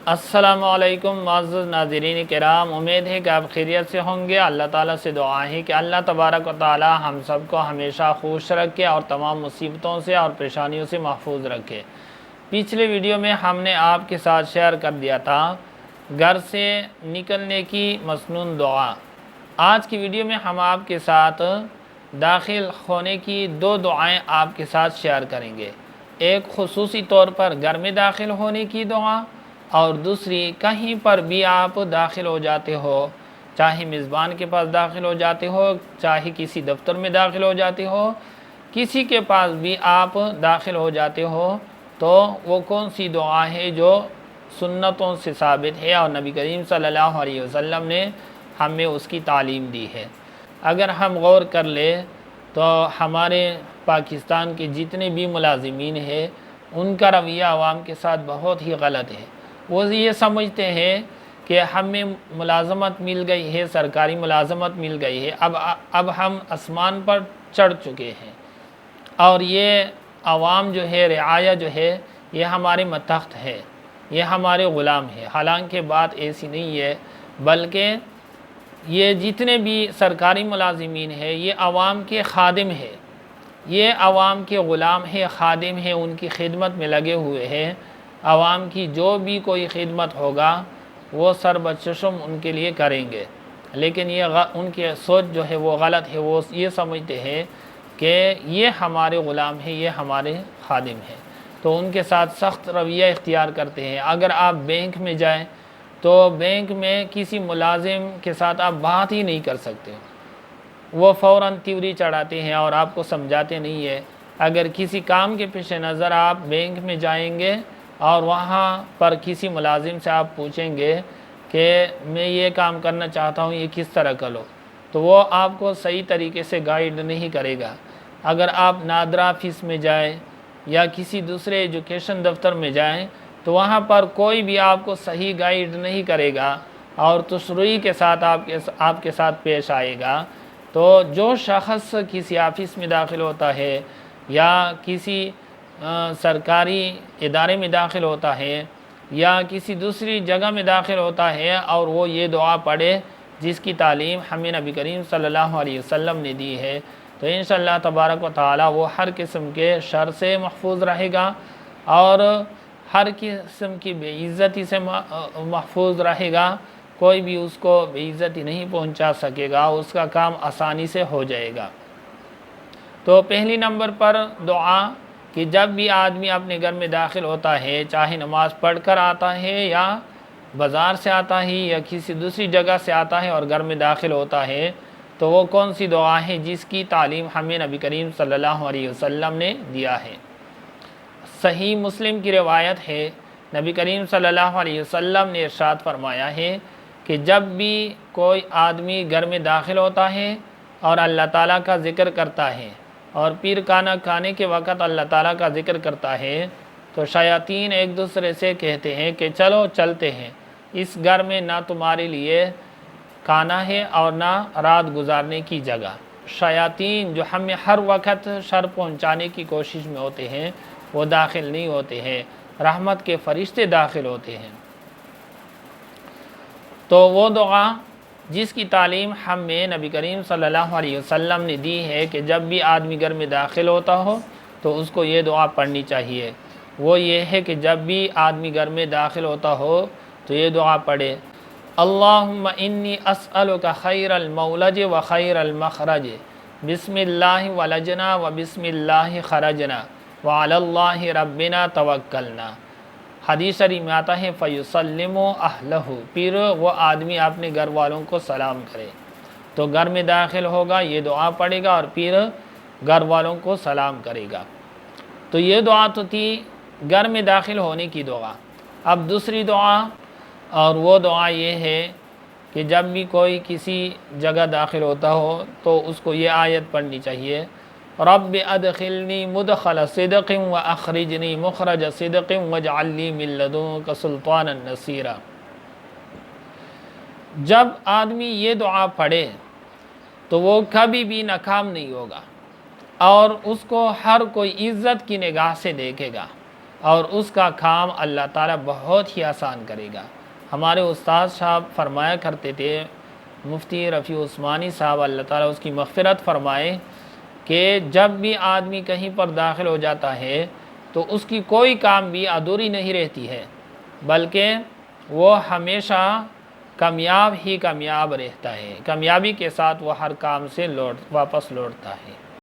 السلام علیکم معزز ناظرین کرام، امید ہے کہ آپ خیریت سے ہوں گے۔ اللہ تعالیٰ سے دعا ہے کہ اللہ تبارک و تعالی ہم سب کو ہمیشہ خوش رکھے اور تمام مصیبتوں سے اور پریشانیوں سے محفوظ رکھے۔ پچھلے ویڈیو میں ہم نے آپ کے ساتھ شیئر کر دیا تھا گھر سے نکلنے کی مسنون دعا۔ آج کی ویڈیو میں ہم آپ کے ساتھ داخل ہونے کی دو دعائیں آپ کے ساتھ شیئر کریں گے۔ ایک خصوصی طور پر گھر میں داخل ہونے کی دعا، اور دوسری کہیں پر بھی آپ داخل ہو جاتے ہو، چاہے میزبان کے پاس داخل ہو جاتے ہو، چاہے کسی دفتر میں داخل ہو جاتے ہو، کسی کے پاس بھی آپ داخل ہو جاتے ہو، تو وہ کون سی دعا ہے جو سنتوں سے ثابت ہے اور نبی کریم صلی اللہ علیہ وسلم نے ہمیں اس کی تعلیم دی ہے۔ اگر ہم غور کر لیں تو ہمارے پاکستان کے جتنے بھی ملازمین ہیں ان کا رویہ عوام کے ساتھ بہت ہی غلط ہے۔ وہ یہ سمجھتے ہیں کہ ہمیں ملازمت مل گئی ہے، سرکاری ملازمت مل گئی ہے، اب ہم آسمان پر چڑھ چکے ہیں، اور یہ عوام جو ہے، رعایا جو ہے، یہ ہمارے متحد ہے، یہ ہمارے غلام ہے۔ حالانکہ بات ایسی نہیں ہے، بلکہ یہ جتنے بھی سرکاری ملازمین ہیں یہ عوام کے خادم ہیں، یہ عوام کے غلام ہیں، خادم ہیں، ان کی خدمت میں لگے ہوئے ہیں۔ عوام کی جو بھی کوئی خدمت ہوگا وہ سر بچشم ان کے لیے کریں گے، لیکن ان کی سوچ جو ہے وہ غلط ہے۔ وہ یہ سمجھتے ہیں کہ یہ ہمارے غلام ہیں، یہ ہمارے خادم ہیں، تو ان کے ساتھ سخت رویہ اختیار کرتے ہیں۔ اگر آپ بینک میں جائیں تو بینک میں کسی ملازم کے ساتھ آپ بات ہی نہیں کر سکتے، وہ فوراً تیوری چڑھاتے ہیں اور آپ کو سمجھاتے نہیں ہے۔ اگر کسی کام کے پیش نظر آپ بینک میں جائیں گے اور وہاں پر کسی ملازم سے آپ پوچھیں گے کہ میں یہ کام کرنا چاہتا ہوں، یہ کس طرح کرو، تو وہ آپ کو صحیح طریقے سے گائیڈ نہیں کرے گا۔ اگر آپ نادرا آفس میں جائیں یا کسی دوسرے ایجوکیشن دفتر میں جائیں تو وہاں پر کوئی بھی آپ کو صحیح گائیڈ نہیں کرے گا اور تشریح کے ساتھ آپ کے ساتھ پیش آئے گا۔ تو جو شخص کسی آفس میں داخل ہوتا ہے یا کسی سرکاری ادارے میں داخل ہوتا ہے یا کسی دوسری جگہ میں داخل ہوتا ہے اور وہ یہ دعا پڑھے جس کی تعلیم ہمیں نبی کریم صلی اللہ علیہ وسلم نے دی ہے، تو انشاءاللہ تبارک و تعالی وہ ہر قسم کے شر سے محفوظ رہے گا اور ہر قسم کی بے عزتی سے محفوظ رہے گا۔ کوئی بھی اس کو بے عزتی نہیں پہنچا سکے گا، اس کا کام آسانی سے ہو جائے گا۔ تو پہلی نمبر پر دعا کہ جب بھی آدمی اپنے گھر میں داخل ہوتا ہے، چاہے نماز پڑھ کر آتا ہے یا بازار سے آتا ہے یا کسی دوسری جگہ سے آتا ہے اور گھر میں داخل ہوتا ہے، تو وہ کون سی دعا ہے جس کی تعلیم ہمیں نبی کریم صلی اللہ علیہ وسلم نے دیا ہے۔ صحیح مسلم کی روایت ہے، نبی کریم صلی اللہ علیہ وسلم نے ارشاد فرمایا ہے کہ جب بھی کوئی آدمی گھر میں داخل ہوتا ہے اور اللہ تعالیٰ کا ذکر کرتا ہے اور پھر کھانا کھانے کے وقت اللہ تعالیٰ کا ذکر کرتا ہے، تو شیاطین ایک دوسرے سے کہتے ہیں کہ چلو چلتے ہیں، اس گھر میں نہ تمہارے لیے کھانا ہے اور نہ رات گزارنے کی جگہ۔ شیاطین جو ہمیں ہر وقت شر پہنچانے کی کوشش میں ہوتے ہیں وہ داخل نہیں ہوتے ہیں، رحمت کے فرشتے داخل ہوتے ہیں۔ تو وہ دعا جس کی تعلیم ہمیں نبی کریم صلی اللہ علیہ وسلم نے دی ہے کہ جب بھی آدمی گھر میں داخل ہوتا ہو تو اس کو یہ دعا پڑھنی چاہیے، وہ یہ ہے کہ جب بھی آدمی گھر میں داخل ہوتا ہو تو یہ دعا پڑھے: اللہم انی اسألک خیر المولج و خیر المخرج، بسم اللہ ولجنا و بسم اللہ خرجنا وعلی اللہ ربنا توکلنا۔ حدیث شریف میں آتا ہے فیسلم اہلہ، پھر وہ آدمی اپنے گھر والوں کو سلام کرے۔ تو گھر میں داخل ہوگا، یہ دعا پڑھے گا اور پھر گھر والوں کو سلام کرے گا۔ تو یہ دعا تو تھی گھر میں داخل ہونے کی دعا۔ اب دوسری دعا، اور وہ دعا یہ ہے کہ جب بھی کوئی کسی جگہ داخل ہوتا ہو تو اس کو یہ آیت پڑھنی چاہیے: رب ادخلنی مدخل صدق و اخرجنی مخرج صدق واجعل لی من لدنک سلطانا نصیرا۔ جب آدمی یہ دعا پڑھے تو وہ کبھی بھی ناکام نہیں ہوگا اور اس کو ہر کوئی عزت کی نگاہ سے دیکھے گا۔ اور اس کا کام اللہ تعالیٰ بہت ہی آسان کرے گا۔ ہمارے استاد صاحب فرمایا کرتے تھے، مفتی رفیع عثمانی صاحب اللہ تعالیٰ اس کی مغفرت فرمائے، کہ جب بھی آدمی کہیں پر داخل ہو جاتا ہے تو اس کی کوئی کام بھی ادھوری نہیں رہتی ہے، بلکہ وہ ہمیشہ کامیاب ہی کامیاب رہتا ہے، کامیابی کے ساتھ وہ ہر کام سے واپس لوٹتا ہے۔